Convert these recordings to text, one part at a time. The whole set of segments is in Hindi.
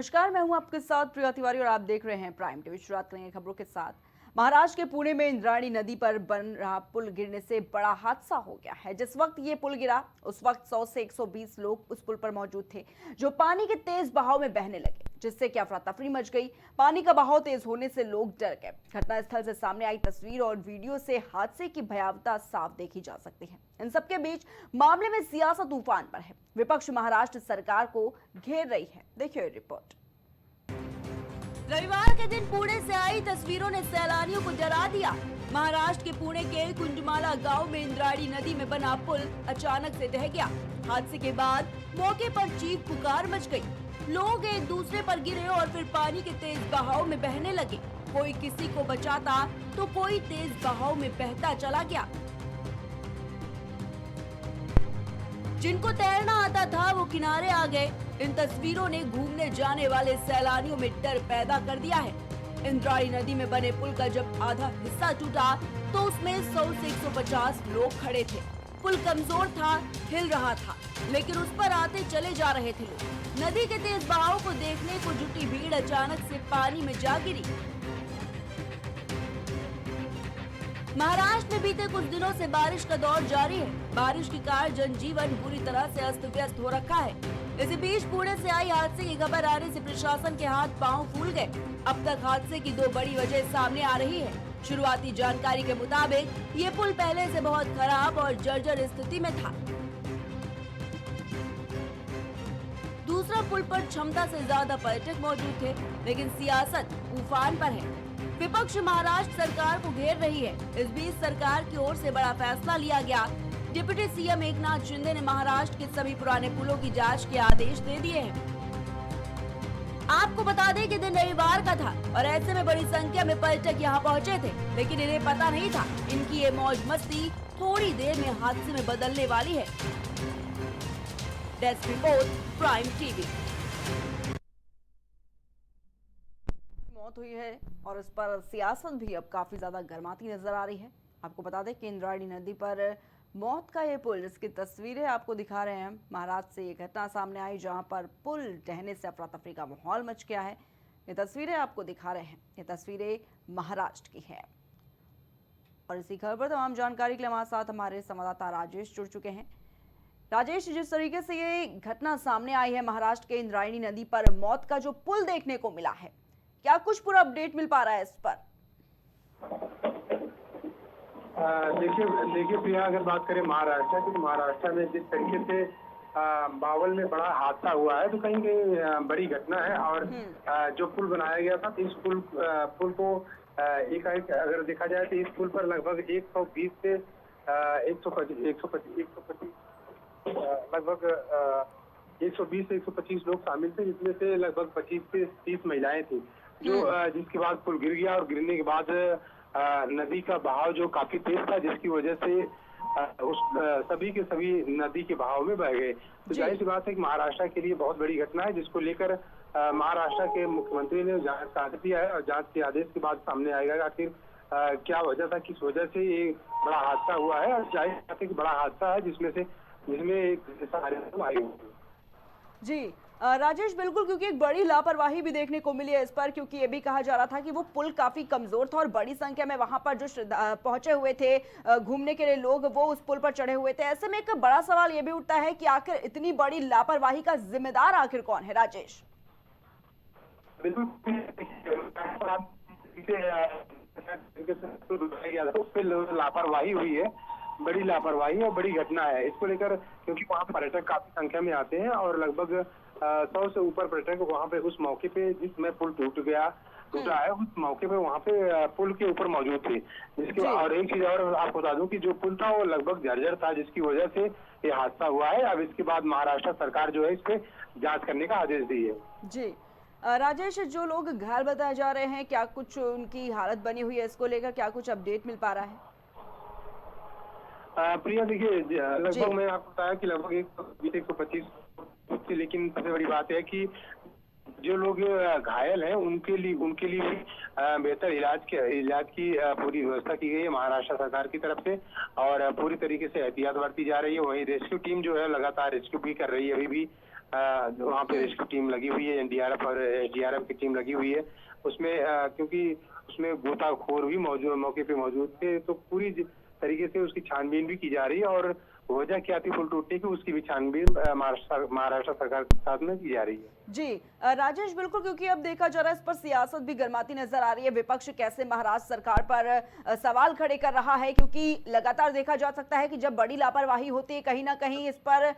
नमस्कार, मैं हूं आपके साथ प्रिया तिवारी और आप देख रहे हैं प्राइम टीवी। शुरुआत करेंगे खबरों के साथ। महाराष्ट्र के पुणे में इंद्रायणी नदी पर बन रहा पुल गिरने से बड़ा हादसा हो गया है। जिस वक्त ये पुल गिरा उस वक्त 100 से 120 लोग उस पुल पर मौजूद थे, जो पानी के तेज बहाव में बहने लगे, जिससे कि अफरा तफरी मच गई। पानी का बहाव तेज होने से लोग डर गए। घटनास्थल से सामने आई तस्वीर और वीडियो से हादसे की भयावहता साफ देखी जा सकती है। इन सबके बीच मामले में सियासत तूफान पर है। विपक्ष महाराष्ट्र सरकार को घेर रही है। देखिए रिपोर्ट। रविवार के दिन पुणे से आई तस्वीरों ने सैलानियों को डरा दिया। महाराष्ट्र के पुणे के कुंजमाला गांव में इंद्रायणी नदी में बना पुल अचानक से ढह गया। हादसे के बाद मौके पर चीख पुकार मच गई। लोग एक दूसरे पर गिरे और फिर पानी के तेज बहाव में बहने लगे। कोई किसी को बचाता तो कोई तेज बहाव में बहता चला गया। जिनको तैरना आता था वो किनारे आ गए। इन तस्वीरों ने घूमने जाने वाले सैलानियों में डर पैदा कर दिया है। इंद्रायणी नदी में बने पुल का जब आधा हिस्सा टूटा तो उसमें 100 से 150 लोग खड़े थे। पुल कमजोर था, हिल रहा था, लेकिन उस पर आते चले जा रहे थे लोग। नदी के तेज बहाव को देखने को जुटी भीड़ अचानक से पानी में जा गिरी। महाराष्ट्र में बीते कुछ दिनों से बारिश का दौर जारी है। बारिश के कारण जनजीवन बुरी तरह से अस्त व्यस्त हो रखा है। इसी बीच पुणे से आई हादसे की खबर आने से प्रशासन के हाथ पांव फूल गए। अब तक हादसे की 2 बड़ी वजह सामने आ रही है। शुरुआती जानकारी के मुताबिक ये पुल पहले से बहुत खराब और जर्जर स्थिति में था। दूसरा, पुल पर क्षमता से ज्यादा पर्यटक मौजूद थे, लेकिन सियासत उफान पर है। विपक्ष महाराष्ट्र सरकार को घेर रही है। इस बीच सरकार की ओर से बड़ा फैसला लिया गया। डिप्टी सीएम एकनाथ शिंदे ने महाराष्ट्र के सभी पुराने पुलों की जांच के आदेश दे दिए हैं। आपको बता दें कि दिन रविवार का था और ऐसे में बड़ी संख्या में पर्यटक यहां पहुंचे थे, लेकिन इन्हें पता नहीं था इनकी ये मौज मस्ती थोड़ी देर में हादसे में बदलने वाली है। Desk report, prime TV. मौत हुई है और इस पर सियासत भी अब काफी ज्यादा गर्माती नजर आ रही है। आपको बता दें कि इंद्रायणी नदी पर मौत का ये पुल, जिसकी तस्वीरें आपको दिखा रहे हैं, महाराष्ट्र से ये घटना सामने आई जहां पर पुल ढहने से अफरा तफरी का माहौल मच गया है। ये तस्वीरें आपको दिखा रहे हैं, ये तस्वीरें महाराष्ट्र की है। और इसी खबर पर तमाम जानकारी के लिए हमारे साथ हमारे संवाददाता राजेश जुड़ चुके हैं। राजेश, जिस तरीके से ये घटना सामने आई है, महाराष्ट्र के इंद्रायणी नदी पर मौत का जो पुल देखने को मिला है, क्या कुछ पूरा अपडेट मिल पा रहा है इस पर? देखिए प्रिया, अगर बात करें महाराष्ट्र की, तो महाराष्ट्र में जिस तरीके से बावल में बड़ा हादसा हुआ है, तो कहीं कहीं बड़ी घटना है। और जो पुल बनाया गया था, तो इस पुल को एक अगर देखा जाए तो इस पुल पर लगभग 120 से 125 लगभग 120 से 125 लोग शामिल थे, जिसमें से लगभग 25 से 30 महिलाएं थी। जो जिसके बाद पुल गिर गया और गिरने के बाद नदी का बहाव जो काफी तेज था, जिसकी वजह से उस सभी के सभी नदी के बहाव में बह गए। तो जाहिर सी बात है कि महाराष्ट्र के लिए बहुत बड़ी घटना है, जिसको लेकर महाराष्ट्र के मुख्यमंत्री ने जांच का आदेश दिया है। और जांच के आदेश के बाद सामने आएगा आखिर क्या वजह था, किस वजह से ये बड़ा हादसा हुआ है। और जाहिर बात है कि बड़ा हादसा है जिसमें एक सारे आई हुई। जी राजेश, बिल्कुल, क्योंकि एक बड़ी लापरवाही भी देखने को मिली है इस पर, क्योंकि ये भी कहा जा रहा था कि वो पुल काफी कमजोर था और बड़ी संख्या में वहां पर जो पहुंचे हुए थे घूमने के लिए लोग, वो उस पुल पर चढ़े हुए थे। ऐसे में एक बड़ा सवाल ये भी उठता है कि आखिर इतनी बड़ी लापरवाही का जिम्मेदार आखिर कौन है? राजेश, बिल्कुल लापरवाही हुई है, बड़ी लापरवाही और बड़ी घटना है। इसको लेकर, क्योंकि वहाँ पे पर्यटक काफी संख्या में आते हैं और लगभग 100 से ऊपर पर्यटक वहाँ पे उस मौके पे जिसमें पुल टूटा है, उस मौके पे वहाँ पे पुल के ऊपर मौजूद थे। जिसके और एक चीज और आपको बता दूं कि जो पुल था वो लगभग जर्जर था, जिसकी वजह से ये हादसा हुआ है। अब इसके बाद महाराष्ट्र सरकार जो है इस पे जांच करने का आदेश दी है। जी राजेश, जो लोग घायल बताए जा रहे हैं, क्या कुछ उनकी हालत बनी हुई है? इसको लेकर क्या कुछ अपडेट मिल पा रहा है? प्रिया, देखिए लगभग मैं आपको बताया कि लगभग 125, लेकिन सबसे बड़ी बात है कि जो लोग घायल हैं उनके लिए भी बेहतर इलाज की पूरी व्यवस्था की गई है महाराष्ट्र सरकार की तरफ से। और पूरी तरीके से एहतियात बरती जा रही है। वहीं रेस्क्यू टीम जो है लगातार रेस्क्यू भी कर रही है। अभी भी जो वहाँ पे रेस्क्यू टीम लगी हुई है, एनडीआरएफ और एसडीआरएफ की टीम लगी हुई है। उसमें क्योंकि उसमें गोताखोर भी मौजूद मौके पे मौजूद थे, तो पूरी तरीके से उसकी छानबीन भी की जा रही है और वजह क्या थी पुल टूटने की, उसकी भी छानबीन महाराष्ट्र सरकार के साथ में की जा रही है। जी राजेश, बिल्कुल, क्योंकि अब देखा जा रहा है इस पर सियासत भी गर्माती नजर आ रही है। विपक्ष कैसे महाराष्ट्र सरकार पर सवाल खड़े कर रहा है, क्योंकि लगातार देखा जा सकता है कि जब बड़ी लापरवाही होती है कहीं ना कहीं इस पर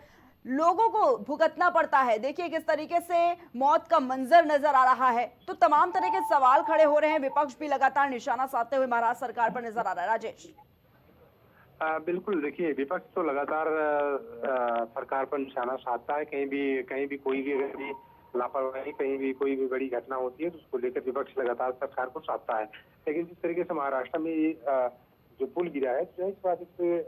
लोगों को भुगतना पड़ता है। देखिए किस तरीके से मौत का मंजर नजर आ रहा है, तो तमाम तरह के सवाल खड़े हो रहे हैं। विपक्ष भी लगातार निशाना साधते हुए महाराष्ट्र सरकार पर नजर आ रहा है। राजेश, बिल्कुल, देखिए विपक्ष तो लगातार सरकार पर निशाना साधता है। कहीं भी कोई भी अगर भी लापरवाही, कहीं भी कोई भी बड़ी घटना होती है तो उसको लेकर विपक्ष लगातार सरकार को साधता है। लेकिन जिस तरीके से महाराष्ट्र में ये जो पुल गिरा है, तो इस बात से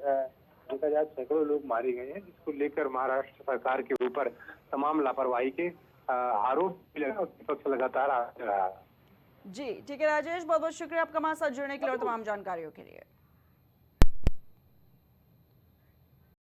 देखा जाए सैकड़ों लोग मारे गए हैं, जिसको लेकर महाराष्ट्र सरकार के ऊपर तमाम लापरवाही के आरोप भी लगा और विपक्ष लगातार आ रहा है। जी ठीक है राजेश, बहुत बहुत शुक्रिया आपका हमारे साथ जुड़ने के लिए और तमाम जानकारियों के लिए।